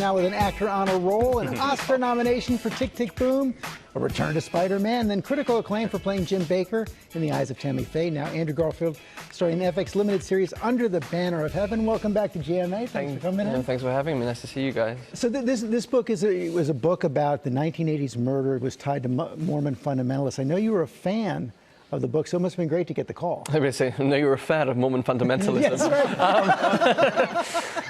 Now with an actor on a roll, an Oscar nomination for Tick, Tick, Boom, a return to Spider-Man, then critical acclaim for playing Jim Baker in The Eyes of Tammy Faye. Now Andrew Garfield starring the FX limited series Under the Banner of Heaven. Welcome back to GMA. Thanks for coming in. Thanks for having me. Nice to see you guys. So this book was a book about the 1980s murder. It was tied to Mormon fundamentalists. I know you were a fan of the book, so it must have been great to get the call. I was say, I know you're a fan of Mormon fundamentalism. Yes, right.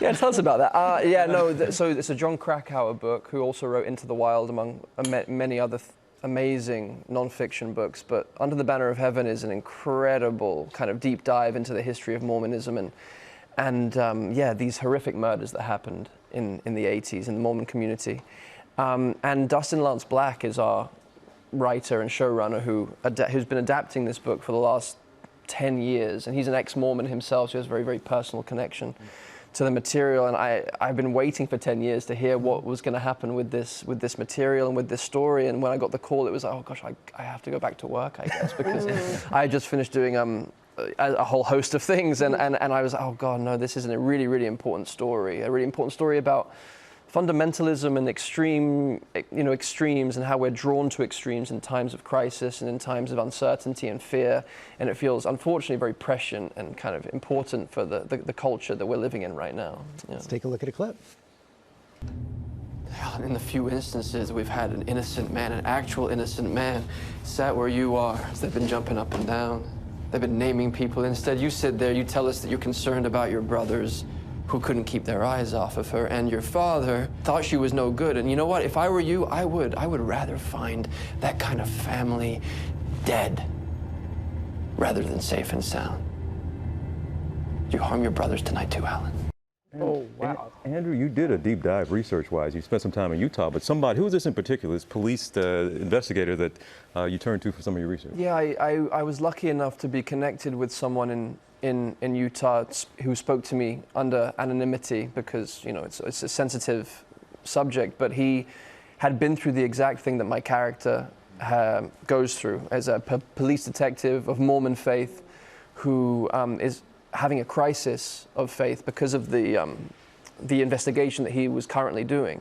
Yeah, tell us about that. Yeah, no, so it's a Jon Krakauer book, who also wrote Into the Wild, among many other amazing non-fiction books. But Under the Banner of Heaven is an incredible kind of deep dive into the history of Mormonism and yeah, these horrific murders that happened in the 80s in the Mormon community. And Dustin Lance Black is our writer and showrunner who's been adapting this book for the last 10 years, and he's an ex-Mormon himself, so he has a very, very personal connection to the material. And I've been waiting for 10 years to hear what was going to happen with this material and with this story. And when I got the call, it was like, oh gosh, I have to go back to work, I guess, because I had just finished doing a whole host of things, and I was, oh god, no, this isn't a really, really important story about fundamentalism and extremes, and how we're drawn to extremes in times of crisis and in times of uncertainty and fear. And it feels, unfortunately, very prescient and kind of important for the culture that we're living in right now. Yeah. Let's take a look at a clip. In the few instances we've had an innocent man, an actual innocent man, sat where you are. They've been jumping up and down. They've been naming people. Instead, you sit there, you tell us that you're concerned about your brothers who couldn't keep their eyes off of her, and your father thought she was no good. And you know what? If I were you, I would rather find that kind of family dead rather than safe and sound. You harm your brothers tonight too, Alan. Oh, wow. And Andrew, you did a deep dive research-wise. You spent some time in Utah, but somebody, who was this in particular, this police investigator that you turned to for some of your research? Yeah, I was lucky enough to be connected with someone in Utah who spoke to me under anonymity because, you know, it's a sensitive subject, but he had been through the exact thing that my character goes through as a police detective of Mormon faith who is having a crisis of faith because of the investigation that he was currently doing.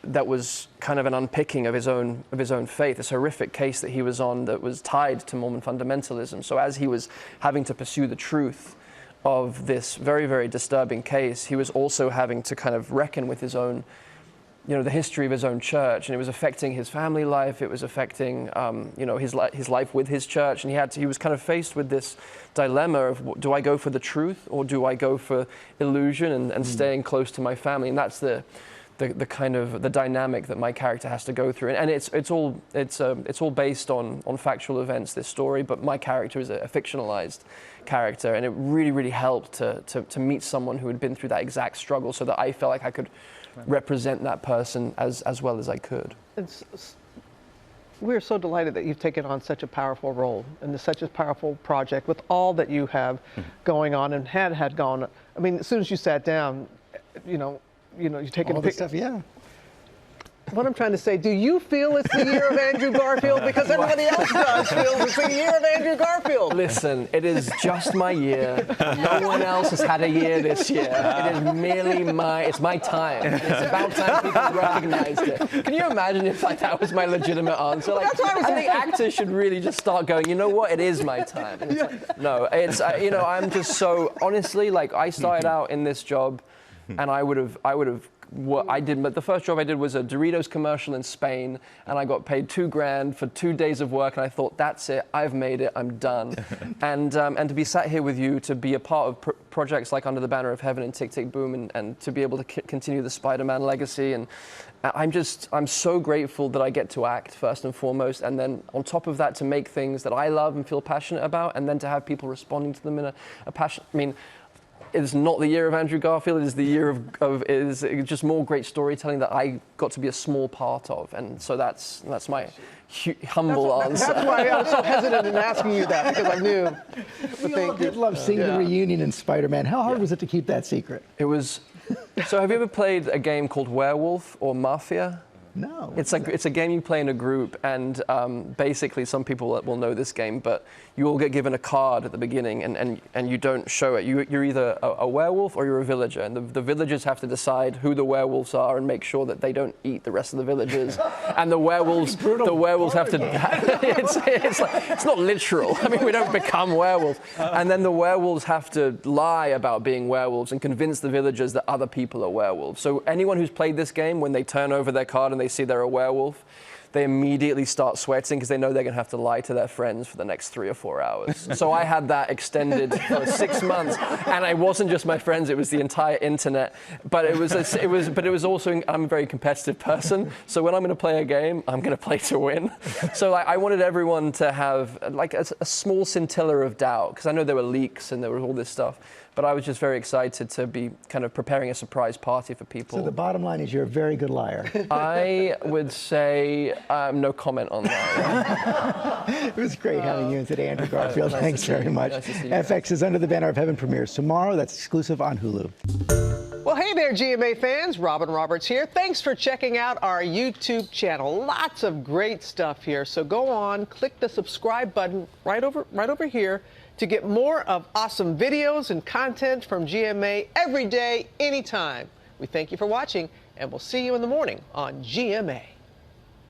That was kind of an unpicking of his own faith, this horrific case that he was on that was tied to Mormon fundamentalism. So as he was having to pursue the truth of this very, very disturbing case, he was also having to kind of reckon with his own, you know, the history of his own church, and it was affecting his family life. It was affecting, you know, his life with his church, and he was kind of faced with this dilemma of, do I go for the truth or do I go for illusion and staying close to my family? And that's the kind of the dynamic that my character has to go through, and it's all based on factual events, this story, but my character is a fictionalized character, and it really, really helped to meet someone who had been through that exact struggle, so that I felt like I could represent that person as well as I could. We're so delighted that you've taken on such a powerful role and such a powerful project with all that you have going on and had gone. I mean, as soon as you sat down, you're taking all this stuff, yeah. What I'm trying to say, do you feel it's the year of Andrew Garfield? Because everybody else does feel it's the year of Andrew Garfield. Listen, it is just my year. No one else has had a year this year. It is merely it's my time. It's about time people recognized it. Can you imagine if that was my legitimate answer? Like, I think actors should really just start going, you know what, it is my time. And it's like, no, it's, I'm just so, honestly, like, I started out in this job, and I would have what I did, but the first job I did was a Doritos commercial in Spain, and I got paid $2,000 for 2 days of work, and I thought, that's it, I've made it, I'm done. And to be sat here with you, to be a part of projects like Under the Banner of Heaven and Tick, Tick, Boom, and to be able to continue the Spider-Man legacy, and I'm so grateful that I get to act first and foremost, and then on top of that, to make things that I love and feel passionate about, and then to have people responding to them in a passion. I mean, it's not the year of Andrew Garfield. It is the year of just more great storytelling that I got to be a small part of, and so that's my humble answer. That's why I was so hesitant in asking you that, because I knew. We all did love seeing the reunion in Spider-Man. How hard was it to keep that secret? It was. So have you ever played a game called Werewolf or Mafia? No. It's a game you play in a group, and basically some people will know this game, but you all get given a card at the beginning, and you don't show it. You're either a werewolf or you're a villager, and the villagers have to decide who the werewolves are and make sure that they don't eat the rest of the villagers. And the werewolves have to. It's not literal. I mean, we don't become werewolves. And then the werewolves have to lie about being werewolves and convince the villagers that other people are werewolves. So anyone who's played this game, when they turn over their card and they see they're a werewolf, they immediately start sweating because they know they're going to have to lie to their friends for the next 3 or 4 hours. So I had that extended for 6 months, and it wasn't just my friends; it was the entire internet. But it was also. I'm a very competitive person, so when I'm going to play a game, I'm going to play to win. So I wanted everyone to have like a small scintilla of doubt, because I know there were leaks and there was all this stuff. But I was just very excited to be kind of preparing a surprise party for people. So the bottom line is you're a very good liar. I would say no comment on that. It was great having you in today, Andrew Garfield. Nice Thanks very much. Nice to see you. FX is Under the Banner of Heaven premieres tomorrow. That's exclusive on Hulu. Well, hey there, GMA fans. Robin Roberts here. Thanks for checking out our YouTube channel. Lots of great stuff here. So go on, click the subscribe button right over here to get more of awesome videos and content from GMA every day, anytime. We thank you for watching, and we'll see you in the morning on GMA.